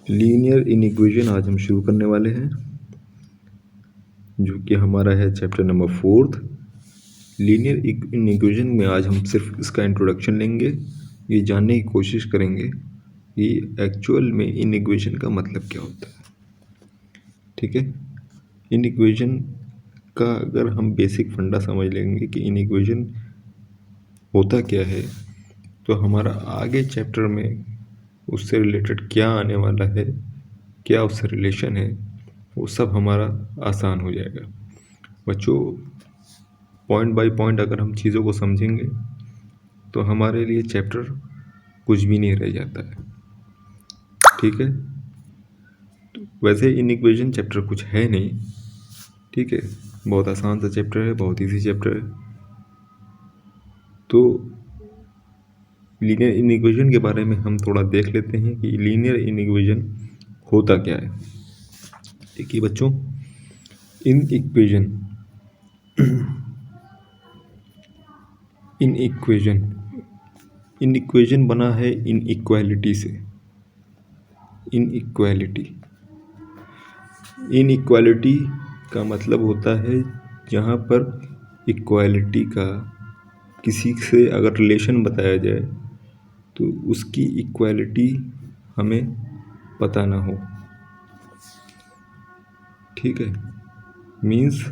Linear inequation आज हम शुरू करने वाले हैं, जो कि हमारा है चैप्टर नंबर 4। लीनियर इनिक्वेशन में आज हम सिर्फ इसका इंट्रोडक्शन लेंगे, ये जानने की कोशिश करेंगे कि एक्चुअल में इनिक्वेशन का मतलब क्या होता है। ठीक है, इनिक्वेशन का अगर हम बेसिक फंडा समझ लेंगे कि इनिक्वेशन होता क्या है, तो हमारा आगे चैप्टर में उससे रिलेटेड क्या आने वाला है, क्या उससे रिलेशन है, वो सब हमारा आसान हो जाएगा। बच्चों, पॉइंट बाय पॉइंट अगर हम चीज़ों को समझेंगे तो हमारे लिए चैप्टर कुछ भी नहीं रह जाता है। ठीक है, तो वैसे इनिक्वेशन चैप्टर कुछ है नहीं, ठीक है, बहुत आसान सा चैप्टर है, बहुत ईजी चैप्टर है। तो लीनियर इनिक्वेशन के बारे में हम थोड़ा देख लेते हैं कि लीनियर इनिक्वेशन होता क्या है। देखिए बच्चों, इनइक्वेशन बना है इनइक्वालिटी से। इनइक्वालिटी का मतलब होता है जहाँ पर इक्वालिटी का किसी से अगर रिलेशन बताया जाए तो उसकी इक्वालिटी हमें पता ना हो। ठीक है, मीन्स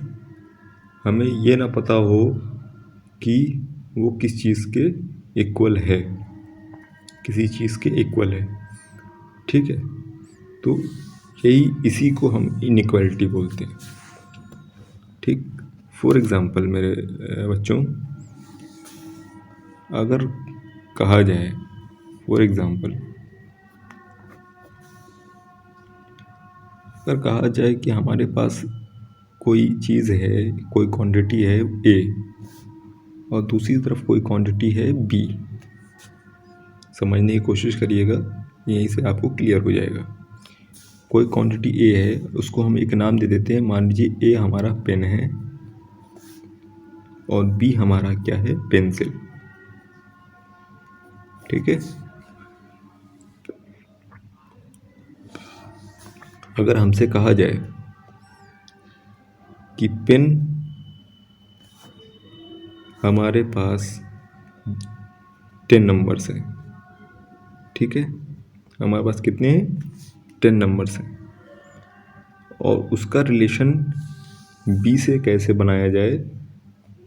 हमें ये ना पता हो कि वो किस चीज़ के इक्वल है, किसी चीज़ के इक्वल है। ठीक है, तो इसी को हम इनइक्वालिटी बोलते हैं। ठीक, फॉर एग्ज़ाम्पल मेरे बच्चों, अगर कहा जाए अगर कहा जाए कि हमारे पास कोई चीज़ है, कोई क्वांटिटी है A और दूसरी तरफ कोई क्वांटिटी है B, समझने की कोशिश करिएगा, यहीं से आपको क्लियर हो जाएगा। कोई क्वांटिटी A है, उसको हम एक नाम दे देते हैं, मान लीजिए A हमारा पेन है और B हमारा क्या है, पेंसिल। ठीक है, अगर हमसे कहा जाए कि पेन हमारे पास 10 नंबर्स हैं, ठीक है, हमारे पास कितने हैं, 10 नंबर्स हैं, और उसका रिलेशन B से कैसे बनाया जाए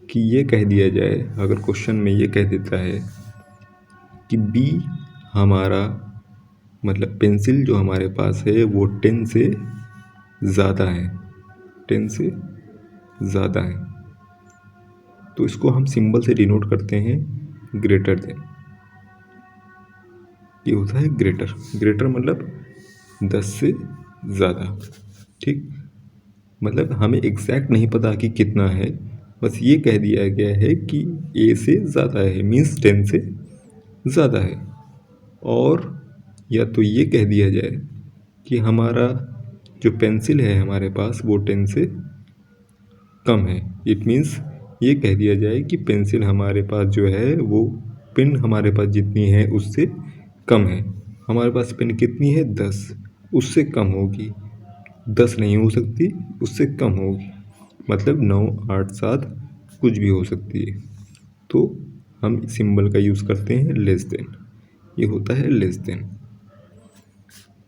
कि ये कह दिया जाए, अगर क्वेश्चन में ये कह देता है कि B हमारा मतलब पेंसिल जो हमारे पास है वो 10 से ज़्यादा है, 10 से ज़्यादा है, तो इसको हम सिंबल से डिनोट करते हैं ग्रेटर देन। ये होता है ग्रेटर मतलब 10 से ज़्यादा। ठीक, मतलब हमें एग्जैक्ट नहीं पता कि कितना है, बस ये कह दिया गया है कि A से ज़्यादा है, मीन्स 10 से ज़्यादा है। और या तो ये कह दिया जाए कि हमारा जो पेंसिल है हमारे पास वो 10 से कम है। इट मीन्स ये कह दिया जाए कि पेंसिल हमारे पास जो है वो पेन हमारे पास जितनी है उससे कम है। हमारे पास पेन कितनी है, 10, उससे कम होगी, 10 नहीं हो सकती, उससे कम होगी, मतलब 9, 8, 7 कुछ भी हो सकती है। तो हम सिंबल का यूज़ करते हैं लेस देन, ये होता है लेस देन।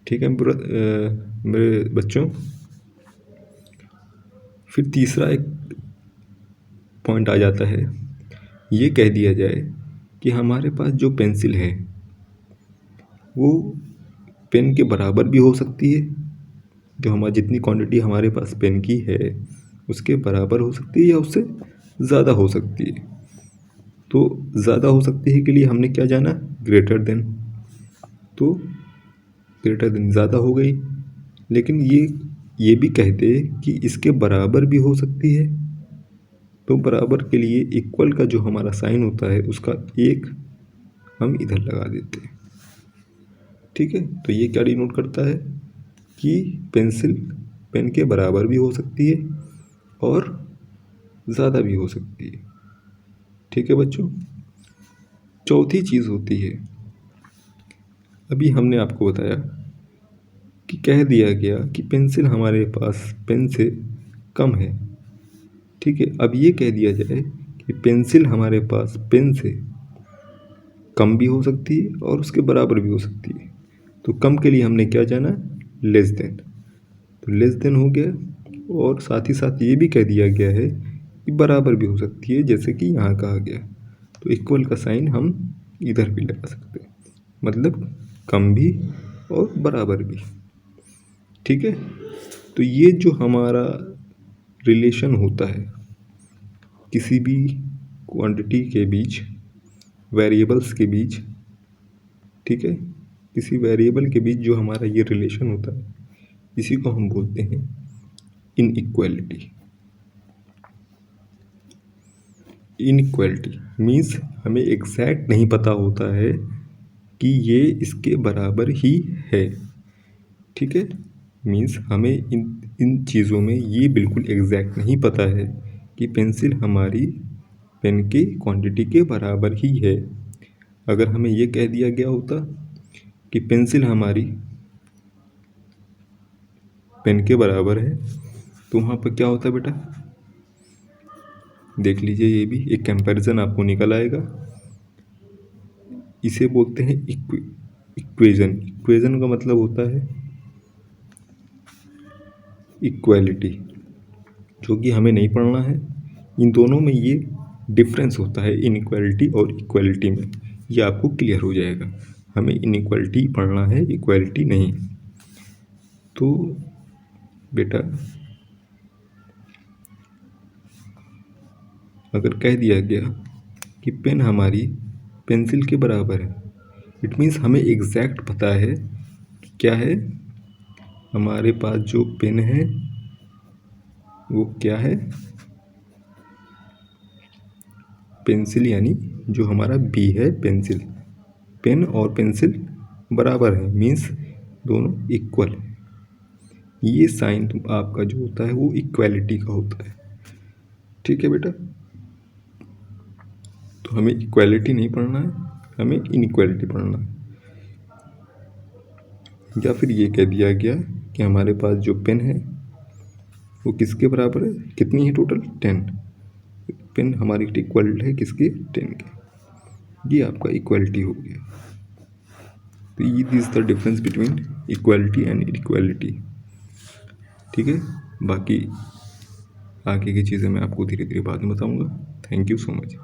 ठीक है मेरे बच्चों, फिर तीसरा एक पॉइंट आ जाता है, ये कह दिया जाए कि हमारे पास जो पेंसिल है वो पेन के बराबर भी हो सकती है, जो हमारी जितनी क्वांटिटी हमारे पास पेन की है उसके बराबर हो सकती है या उससे ज़्यादा हो सकती है। तो ज़्यादा हो सकती है के लिए हमने क्या जाना, ग्रेटर देन, तो ग्रेटर देन ज़्यादा हो गई। लेकिन ये भी कहते कि इसके बराबर भी हो सकती है, तो बराबर के लिए इक्वल का जो हमारा साइन होता है उसका एक हम इधर लगा देते हैं। ठीक है, तो ये क्या डिनोट करता है कि पेंसिल पेन के बराबर भी हो सकती है और ज़्यादा भी हो सकती है। ठीक है बच्चों, चौथी चीज़ होती है, अभी हमने आपको बताया कि कह दिया गया कि पेंसिल हमारे पास पेन से कम है। ठीक है, अब ये कह दिया जाए कि पेंसिल हमारे पास पेन से कम भी हो सकती है और उसके बराबर भी हो सकती है। तो कम के लिए हमने क्या जाना, लेस देन। तो लेस देन हो गया, और साथ ही साथ ये भी कह दिया गया है कि बराबर भी हो सकती है, जैसे कि यहाँ कहा गया। तो इक्वल का साइन हम इधर भी लगा सकते हैं, मतलब कम भी और बराबर भी। ठीक है, तो ये जो हमारा रिलेशन होता है किसी भी क्वांटिटी के बीच, वेरिएबल्स के बीच, ठीक है, किसी वेरिएबल के बीच जो हमारा ये रिलेशन होता है, इसी को हम बोलते हैं इनइक्वालिटी। इनइक्वालिटी मीन्स हमें एग्जैक्ट नहीं पता होता है कि ये इसके बराबर ही है। ठीक है, मीन्स हमें इन चीज़ों में ये बिल्कुल एग्जैक्ट नहीं पता है कि पेंसिल हमारी पेन की क्वांटिटी के बराबर ही है। अगर हमें ये कह दिया गया होता कि पेंसिल हमारी पेन के बराबर है, तो वहाँ पर क्या होता बेटा, देख लीजिए, ये भी एक कंपैरिजन आपको निकल आएगा। इसे बोलते हैं इक्वेशन। इक्वेशन का मतलब होता है इक्वालिटी, जो कि हमें नहीं पढ़ना है। इन दोनों में ये डिफरेंस होता है, इनइक्वालिटी और इक्वालिटी में। ये आपको क्लियर हो जाएगा। हमें इनइक्वालिटी पढ़ना है, इक्वालिटी नहीं। तो बेटा अगर कह दिया गया कि पेन हमारी पेंसिल के बराबर है, इट मीन्स हमें एग्जैक्ट पता है कि क्या है, हमारे पास जो पेन है वो क्या है, पेंसिल, यानी जो हमारा बी है पेंसिल, पेन और पेंसिल बराबर है, मीन्स दोनों इक्वल है। ये साइन आपका जो होता है वो इक्वालिटी का होता है। ठीक है बेटा, तो हमें इक्वालिटी नहीं पढ़ना है, हमें इनइक्वालिटी पढ़ना है। या फिर ये कह दिया गया कि हमारे पास जो पेन है वो किसके बराबर है, कितनी है टोटल, 10। पेन हमारी इक्वल है किसके, 10 के। ये आपका इक्वालिटी हो गया। तो ये this the difference between equality and inequality. ठीक है, बाकी आगे की चीज़ें मैं आपको धीरे धीरे बाद में बताऊंगा। Thank you so much.